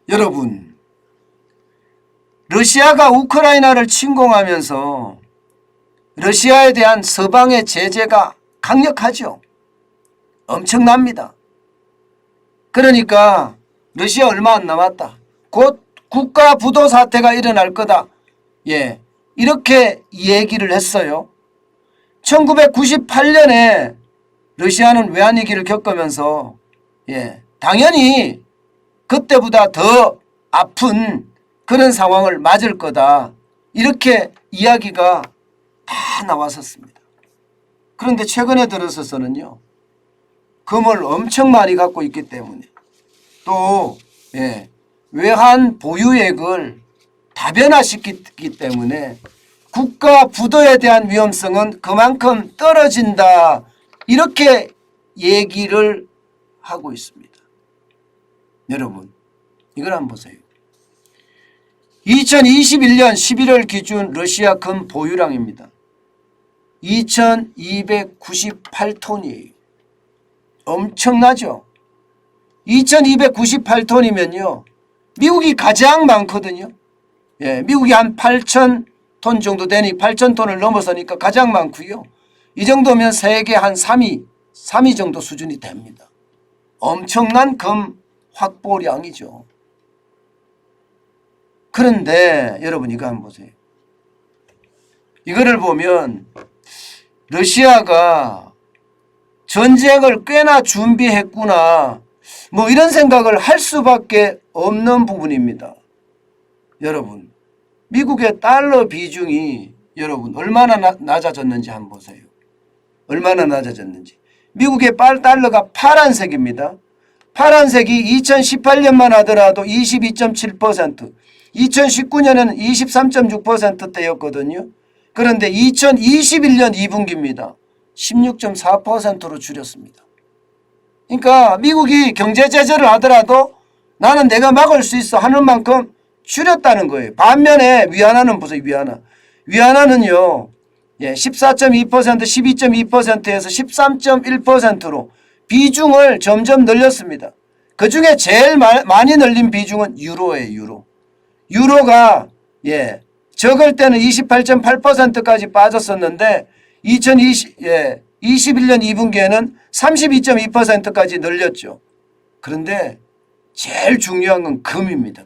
여러분, 러시아가 우크라이나를 침공하면서 러시아에 대한 서방의 제재가 강력하죠. 엄청납니다. 그러니까 러시아 얼마 안 남았다. 곧 국가 부도 사태가 일어날 거다. 이렇게 얘기를 했어요. 1998년에 러시아는 외환위기를 겪으면서 당연히 그때보다 더 아픈 그런 상황을 맞을 거다. 이렇게 이야기가 다 나왔었습니다. 그런데 최근에 들어서서는요. 금을 엄청 많이 갖고 있기 때문에 또 외환 보유액을 다변화시키기 때문에 국가 부도에 대한 위험성은 그만큼 떨어진다. 이렇게 얘기를 하고 있습니다. 여러분, 이걸 한번 보세요. 2021년 11월 기준 러시아 금 보유량입니다. 2298톤이에요. 엄청나죠? 2298톤이면요. 미국이 가장 많거든요. 미국이 한 8,000톤 정도 되니 8,000톤을 넘어서니까 가장 많고요. 이 정도면 세계 한 3위 정도 수준이 됩니다. 엄청난 금 확보량이죠. 그런데 여러분 이거 한번 보세요. 이거를 보면 러시아가 전쟁을 꽤나 준비했구나. 뭐 이런 생각을 할 수밖에 없는 부분입니다. 여러분, 미국의 달러 비중이 여러분 얼마나 낮아졌는지 한번 보세요. 얼마나 낮아졌는지. 미국의 달러가 파란색입니다. 파란색이 2018년만 하더라도 22.7%, 2019년에는 23.6%대였거든요. 그런데 2021년 2분기입니다. 16.4%로 줄였습니다. 그러니까 미국이 경제 제재를 하더라도 나는 내가 막을 수 있어 하는 만큼 줄였다는 거예요. 반면에 위안화는 보세요. 위안화는요. 14.2%, 12.2%에서 13.1%로 비중을 점점 늘렸습니다. 그중에 제일 많이 늘린 비중은 유로예요. 유로가 적을 때는 28.8%까지 빠졌었는데 2021년 2분기에는 32.2%까지 늘렸죠. 그런데 제일 중요한 건 금입니다.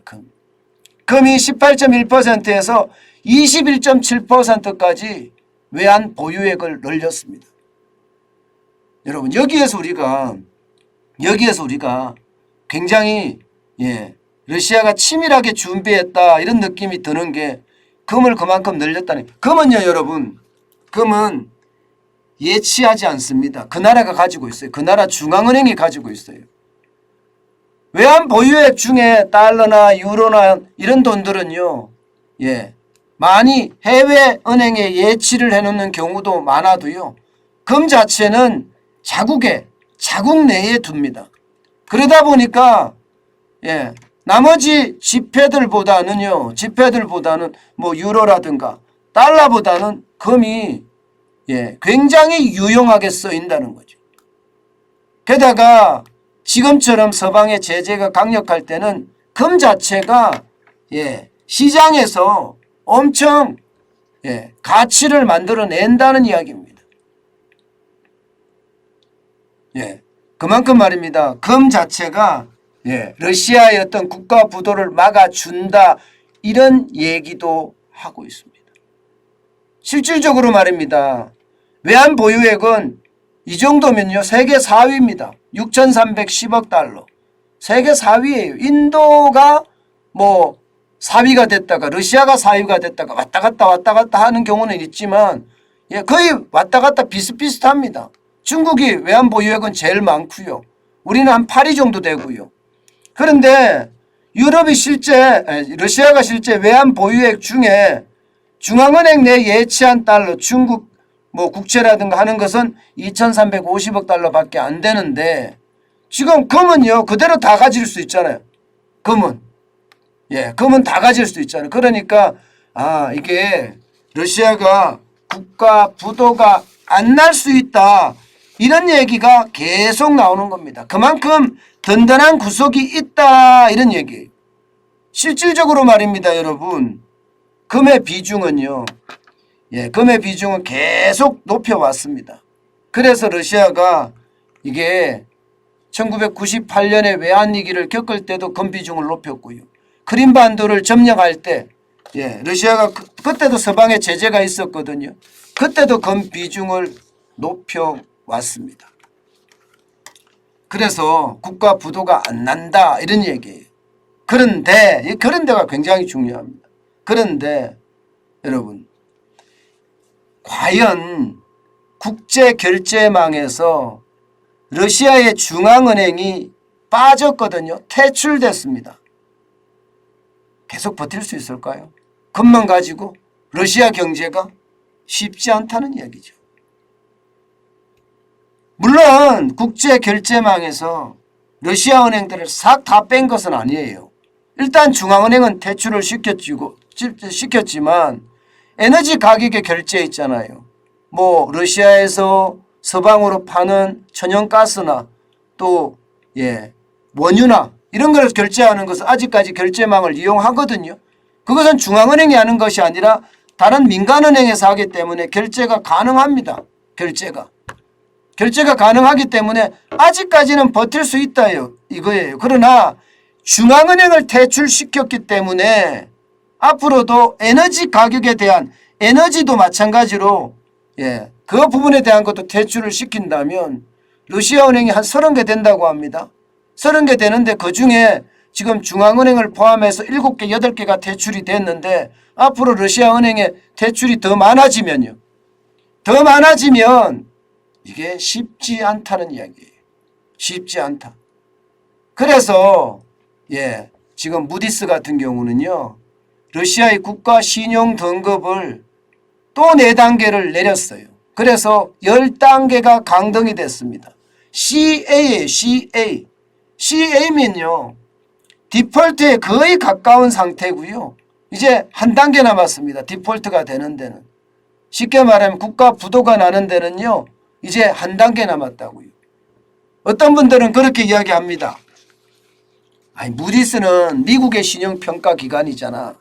금이 18.1%에서 21.7%까지 외환 보유액을 늘렸습니다. 여러분 여기에서 우리가 굉장히 러시아가 치밀하게 준비했다 이런 느낌이 드는 게 금을 그만큼 늘렸다니. 금은요 여러분, 금은 예치하지 않습니다. 그 나라가 가지고 있어요. 그 나라 중앙은행이 가지고 있어요. 외환 보유액 중에 달러나 유로나 이런 돈들은요, 많이 해외 은행에 예치를 해놓는 경우도 많아도요, 금 자체는 자국 내에 둡니다. 그러다 보니까 나머지 지폐들보다는 뭐 유로라든가 달러보다는 금이 굉장히 유용하게 쓰인다는 거죠. 게다가 지금처럼 서방의 제재가 강력할 때는 금 자체가 시장에서 엄청 가치를 만들어낸다는 이야기입니다. 그만큼 말입니다. 금 자체가 러시아의 어떤 국가 부도를 막아준다 이런 얘기도 하고 있습니다. 실질적으로 말입니다. 외환 보유액은 이 정도면요 세계 4위입니다. 6,310억 달러. 세계 4위예요. 인도가 뭐 4위가 됐다가 러시아가 4위가 됐다가 왔다 갔다 하는 경우는 있지만 거의 왔다 갔다 비슷비슷합니다. 중국이 외환 보유액은 제일 많고요. 우리는 한 8위 정도 되고요. 그런데 러시아가 실제 외환 보유액 중에 중앙은행 내 예치한 달러, 중국 뭐 국채라든가 하는 것은 2,350억 달러밖에 안 되는데 지금 금은요 그대로 다 가질 수 있잖아요. 금은 다 가질 수 있잖아요. 그러니까 이게 러시아가 국가 부도가 안 날 수 있다 이런 얘기가 계속 나오는 겁니다. 그만큼 든든한 구석이 있다 이런 얘기예요. 실질적으로 말입니다, 여러분. 금의 비중은요. 금의 비중은 계속 높여왔습니다. 그래서 러시아가 이게 1998년에 외환위기를 겪을 때도 금 비중을 높였고요. 크림반도를 점령할 때 러시아가 그때도 서방의 제재가 있었거든요. 그때도 금 비중을 높여왔습니다. 그래서 국가 부도가 안 난다 이런 얘기예요. 그런데 이 그런데가 굉장히 중요합니다. 그런데 여러분 과연 국제결제망에서 러시아의 중앙은행이 빠졌거든요. 퇴출됐습니다. 계속 버틸 수 있을까요? 금만 가지고 러시아 경제가 쉽지 않다는 이야기죠. 물론 국제결제망에서 러시아 은행들을 싹 다 뺀 것은 아니에요. 일단 중앙은행은 퇴출을 시켰지만 에너지 가격에 결제 있잖아요. 뭐 러시아에서 서방으로 파는 천연가스나 또 원유나 이런 걸 결제하는 것은 아직까지 결제망을 이용하거든요. 그것은 중앙은행이 하는 것이 아니라 다른 민간은행에서 하기 때문에 결제가 가능합니다. 결제가 가능하기 때문에 아직까지는 버틸 수 있다 이거예요. 그러나 중앙은행을 퇴출시켰기 때문에 앞으로도 에너지 가격에 대한 에너지도 마찬가지로 그 부분에 대한 것도 퇴출을 시킨다면 러시아 은행이 한 30개 된다고 합니다. 30개 되는데 그중에 지금 중앙은행을 포함해서 7개, 8개가 퇴출이 됐는데 앞으로 러시아 은행의 퇴출이 더 많아지면요. 더 많아지면 이게 쉽지 않다는 이야기예요. 쉽지 않다. 그래서 지금 무디스 같은 경우는요. 러시아의 국가 신용 등급을 또 4단계를 내렸어요. 그래서 10단계가 강등이 됐습니다. CA예요. CA. CA면요. 디폴트에 거의 가까운 상태고요. 이제 한 단계 남았습니다. 디폴트가 되는 데는. 쉽게 말하면 국가 부도가 나는 데는요. 이제 한 단계 남았다고요. 어떤 분들은 그렇게 이야기합니다. 무디스는 미국의 신용평가기관이잖아.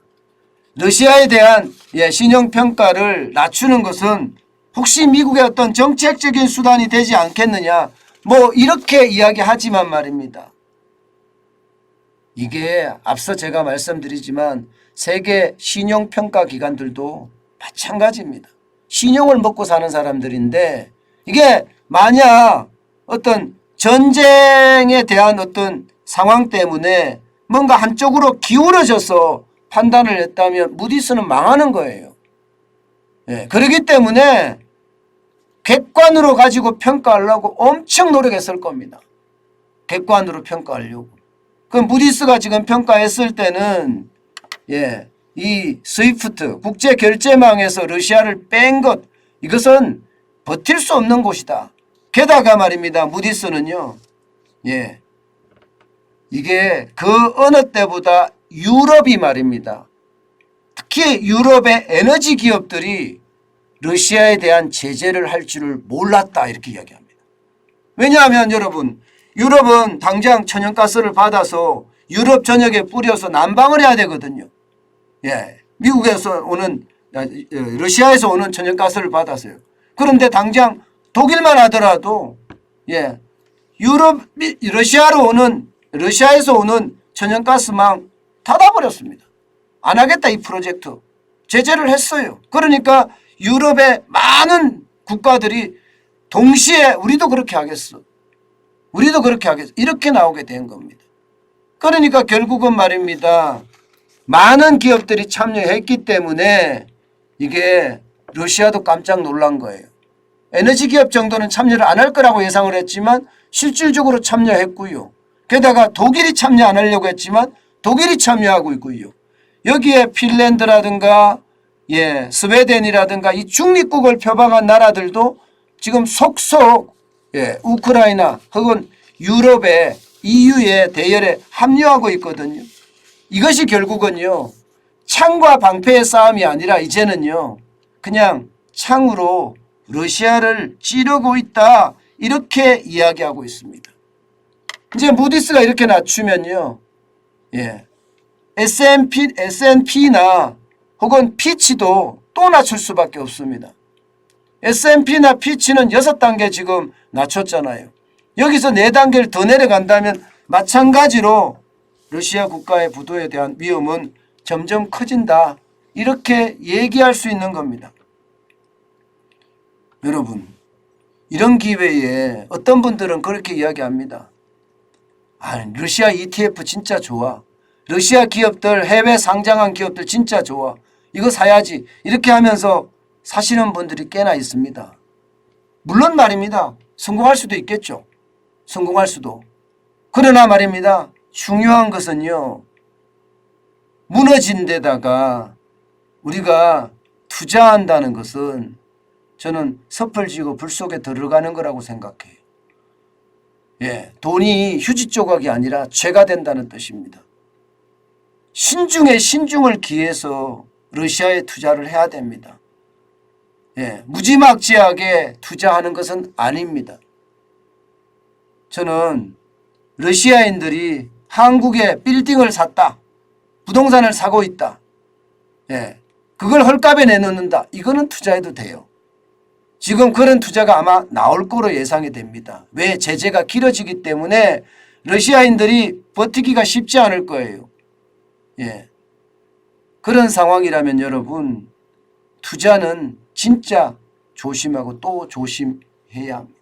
러시아에 대한 신용평가를 낮추는 것은 혹시 미국의 어떤 정책적인 수단이 되지 않겠느냐. 뭐 이렇게 이야기하지만 말입니다. 이게 앞서 제가 말씀드리지만 세계 신용평가기관들도 마찬가지입니다. 신용을 먹고 사는 사람들인데 이게 만약 어떤 전쟁에 대한 어떤 상황 때문에 뭔가 한쪽으로 기울어져서 판단을 했다면 무디스는 망하는 거예요. 그렇기 때문에 객관으로 가지고 평가하려고 엄청 노력했을 겁니다. 객관으로 평가하려고. 그 무디스가 지금 평가했을 때는 이 스위프트 국제결제망에서 러시아를 뺀 것 이것은 버틸 수 없는 곳이다. 게다가 말입니다. 무디스는요. 이게 그 어느 때보다 유럽이 말입니다. 특히 유럽의 에너지 기업들이 러시아에 대한 제재를 할 줄을 몰랐다 이렇게 이야기합니다. 왜냐하면 여러분 유럽은 당장 천연가스를 받아서 유럽 전역에 뿌려서 난방을 해야 되거든요. 미국에서 오는 러시아에서 오는 천연가스를 받았어요. 그런데 당장 독일만 하더라도 러시아에서 오는 천연가스망 닫아버렸습니다. 안 하겠다 이 프로젝트. 제재를 했어요. 그러니까 유럽의 많은 국가들이 동시에 우리도 그렇게 하겠어. 이렇게 나오게 된 겁니다. 그러니까 결국은 말입니다. 많은 기업들이 참여했기 때문에 이게 러시아도 깜짝 놀란 거예요. 에너지 기업 정도는 참여를 안 할 거라고 예상을 했지만 실질적으로 참여했고요. 게다가 독일이 참여 안 하려고 했지만 독일이 참여하고 있고요. 여기에 핀란드라든가 스웨덴이라든가 이 중립국을 표방한 나라들도 지금 속속 우크라이나 혹은 유럽의 EU의 대열에 합류하고 있거든요. 이것이 결국은요. 창과 방패의 싸움이 아니라 이제는요. 그냥 창으로 러시아를 찌르고 있다. 이렇게 이야기하고 있습니다. 이제 무디스가 이렇게 낮추면요. S&P나 혹은 피치도 또 낮출 수밖에 없습니다. S&P나 피치는 6단계 지금 낮췄잖아요. 여기서 4단계를 더 내려간다면 마찬가지로 러시아 국가의 부도에 대한 위험은 점점 커진다. 이렇게 얘기할 수 있는 겁니다. 여러분, 이런 기회에 어떤 분들은 그렇게 이야기합니다. 러시아 ETF 진짜 좋아. 러시아 기업들, 해외 상장한 기업들 진짜 좋아. 이거 사야지. 이렇게 하면서 사시는 분들이 꽤나 있습니다. 물론 말입니다. 성공할 수도 있겠죠. 성공할 수도. 그러나 말입니다. 중요한 것은요. 무너진 데다가 우리가 투자한다는 것은 저는 섣을 지고 불 속에 들어가는 거라고 생각해요. 예, 돈이 휴지 조각이 아니라 죄가 된다는 뜻입니다. 신중에 신중을 기해서 러시아에 투자를 해야 됩니다. 예, 무지막지하게 투자하는 것은 아닙니다. 저는 러시아인들이 한국에 빌딩을 샀다. 부동산을 사고 있다. 예, 그걸 헐값에 내놓는다. 이거는 투자해도 돼요. 지금 그런 투자가 아마 나올 거로 예상이 됩니다. 왜? 제재가 길어지기 때문에 러시아인들이 버티기가 쉽지 않을 거예요. 예, 그런 상황이라면 여러분 투자는 진짜 조심하고 또 조심해야 합니다.